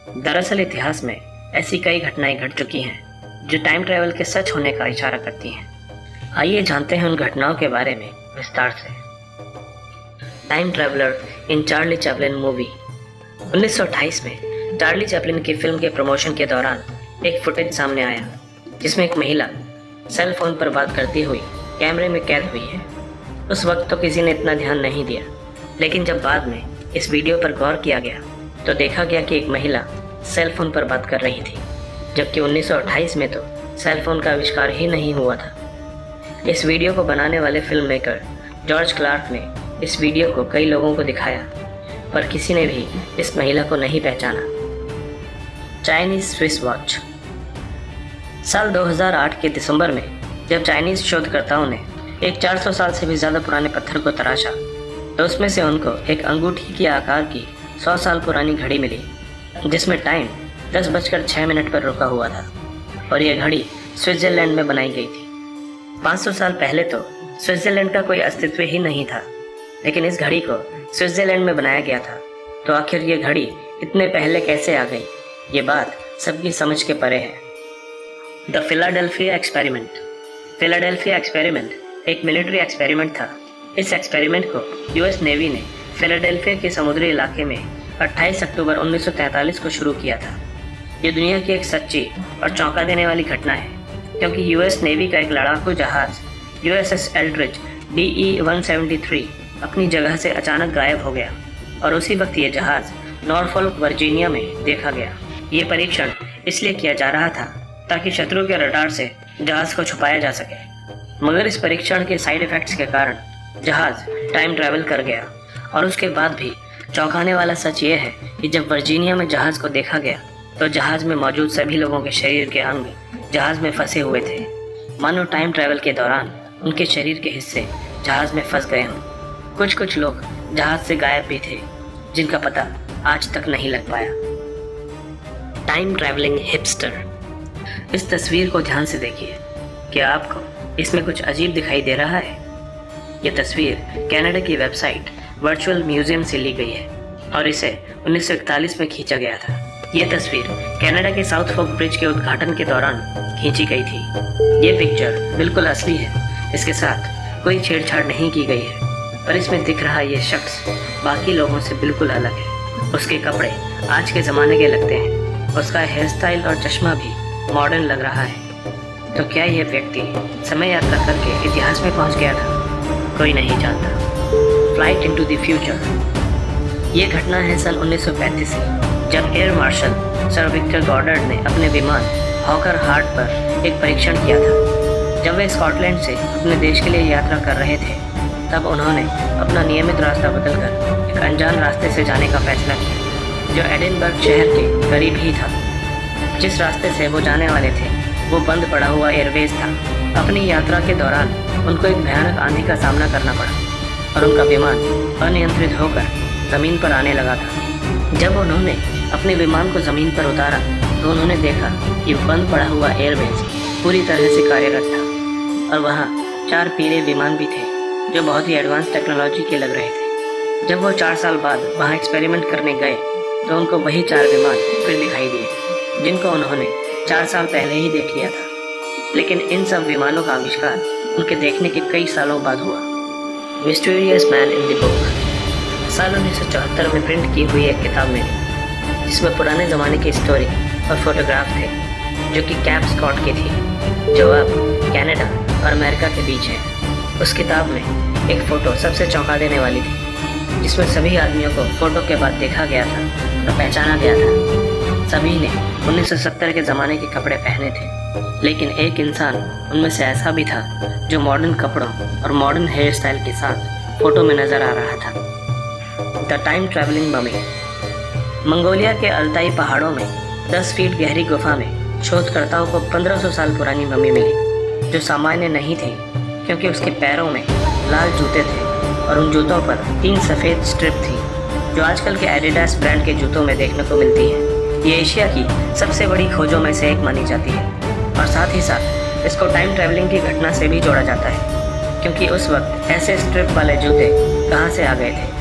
दरअसल इतिहास में ऐसी कई घटनाएं घट चुकी हैं जो टाइम ट्रैवल के सच होने का इशारा करती हैं। आइए जानते हैं उन घटनाओं के बारे में विस्तार से। टाइम ट्रैवलर इन चार्ली चैपलिन मूवी। 1928 में चार्ली चैपलिन की फिल्म के प्रमोशन के दौरान एक फुटेज सामने आया जिसमें एक महिला सेल फोन पर बात करती हुई कैमरे में कैद हुई है। उस वक्त तो किसी ने इतना ध्यान नहीं दिया, लेकिन जब बाद में इस वीडियो पर गौर किया गया तो देखा गया कि एक महिला सेल फोन पर बात कर रही थी, जबकि 1928 में तो सेल फोन का आविष्कार ही नहीं हुआ था। इस वीडियो को बनाने वाले फिल्म मेकर जॉर्ज क्लार्क ने इस वीडियो को कई लोगों को दिखाया, पर किसी ने भी इस महिला को नहीं पहचाना। Chinese Swiss watch. साल 2008 के दिसंबर में जब चाइनीज शोधकर्ताओं ने एक 400 साल से भी ज़्यादा पुराने पत्थर को तराशा तो उसमें से उनको एक अंगूठी के आकार की 100 साल पुरानी घड़ी मिली, जिसमें टाइम 10:06 पर रुका हुआ था और यह घड़ी स्विट्जरलैंड में बनाई गई थी। 500 साल पहले तो स्विट्जरलैंड का कोई अस्तित्व ही नहीं था, लेकिन इस घड़ी को स्विट्जरलैंड में बनाया गया था। तो आखिर ये घड़ी इतने पहले कैसे आ गई, ये बात सबकी समझ के परे है। The Philadelphia experiment. Philadelphia experiment एक मिलिट्री एक्सपेरिमेंट था। इस एक्सपेरिमेंट को यूएस नेवी ने फिलाडेल्फिया के समुद्री इलाके में 28 अक्टूबर 1943 को शुरू किया था। ये दुनिया की एक सच्ची और चौंका देने वाली घटना है, क्योंकि यूएस नेवी का एक लड़ाकू जहाज यूएसएस एल्ड्रिज DE-173 अपनी जगह से अचानक गायब हो गया और उसी वक्त ये जहाज नॉरफोल्क वर्जीनिया में देखा गया। ये परीक्षण इसलिए किया जा रहा था ताकि शत्रु के रडार से जहाज को छुपाया जा सके, मगर इस परीक्षण के साइड इफेक्ट्स के कारण जहाज टाइम ट्रैवल कर गया। और उसके बाद भी चौंकाने वाला सच ये है कि जब वर्जीनिया में जहाज को देखा गया तो जहाज में मौजूद सभी लोगों के शरीर के अंग जहाज में फंसे हुए थे, मानो टाइम ट्रैवल के दौरान उनके शरीर के हिस्से जहाज में फंस गए हों। कुछ लोग जहाज से गायब भी थे, जिनका पता आज तक नहीं लग पाया। Time travelling hipster. इस तस्वीर को ध्यान से देखिए। क्या आपको इसमें कुछ अजीब दिखाई दे रहा है? यह तस्वीर कनाडा की वेबसाइट वर्चुअल म्यूजियम से ली गई है और इसे 1941 में खींचा गया था। यह तस्वीर कनाडा के साउथ फोक ब्रिज के उद्घाटन के दौरान खींची गई थी। ये पिक्चर बिल्कुल असली है, इसके साथ कोई छेड़छाड़ नहीं की गई है, पर इसमें दिख रहा ये शख्स बाकी लोगों से बिल्कुल अलग है। उसके कपड़े आज के ज़माने के लगते हैं, उसका हेयर स्टाइल और चश्मा भी मॉडर्न लग रहा है। तो क्या यह व्यक्ति समय यात्रा करके इतिहास में पहुंच गया था? कोई नहीं जानता। Flight into the future. ये घटना है सन 1935 की, जब एयर मार्शल सर विक्टर गॉडर्ड ने अपने विमान हॉकर हार्ट पर एक परीक्षण किया था। जब वे स्कॉटलैंड से अपने देश के लिए यात्रा कर रहे थे, तब उन्होंने अपना नियमित रास्ता बदलकर एक अनजान रास्ते से जाने का फैसला किया, जो एडिनबर्ग शहर के करीब ही था। जिस रास्ते से वो जाने वाले थे वो बंद पड़ा हुआ एयरवेज था। अपनी यात्रा के दौरान उनको एक भयानक आंधी का सामना करना पड़ा और उनका विमान अनियंत्रित होकर ज़मीन पर आने लगा था। जब उन्होंने अपने विमान को ज़मीन पर उतारा तो उन्होंने देखा कि बंद पड़ा हुआ एयरवेज पूरी तरह से कार्यरत था और वहाँ 4 पीले विमान भी थे जो बहुत ही एडवांस टेक्नोलॉजी के लग रहे थे। जब वो 4 साल बाद वहाँ एक्सपेरिमेंट करने गए तो उनको वही 4 विमान फिर दिखाई दिए, जिनको उन्होंने 4 साल पहले ही देख लिया था। लेकिन इन सब विमानों का आविष्कार उनके देखने के कई सालों बाद हुआ। Mysterious man in the book. साल 1974 में प्रिंट की हुई एक किताब मिली जिसमें पुराने ज़माने की स्टोरी और फोटोग्राफ थे, जो कि कैप स्कॉट की थी, जो अब कनाडा और अमेरिका के बीच है। उस किताब में एक फ़ोटो सबसे चौंका देने वाली थी, जिसमें सभी आदमियों को फ़ोटो के बाद देखा गया था और पहचाना गया था। सभी ने 1970 के ज़माने के कपड़े पहने थे, लेकिन एक इंसान उनमें से ऐसा भी था जो मॉडर्न कपड़ों और मॉडर्न हेयर स्टाइल के साथ फ़ोटो में नज़र आ रहा था। The time travelling mummy. Mongolia के अल्ताई पहाड़ों में 10 फीट गहरी गुफा में शोधकर्ताओं को 1500 साल पुरानी ममी मिली, जो सामान्य नहीं थी क्योंकि उसके पैरों में लाल जूते थे और उन जूतों पर 3 सफ़ेद स्ट्रिप थी, जो आजकल के एडिडास ब्रांड के जूतों में देखने को मिलती है। ये एशिया की सबसे बड़ी खोजों में से एक मानी जाती है और साथ ही साथ इसको टाइम ट्रैवलिंग की घटना से भी जोड़ा जाता है, क्योंकि उस वक्त ऐसे स्ट्रिप वाले जूते कहाँ से आ गए थे।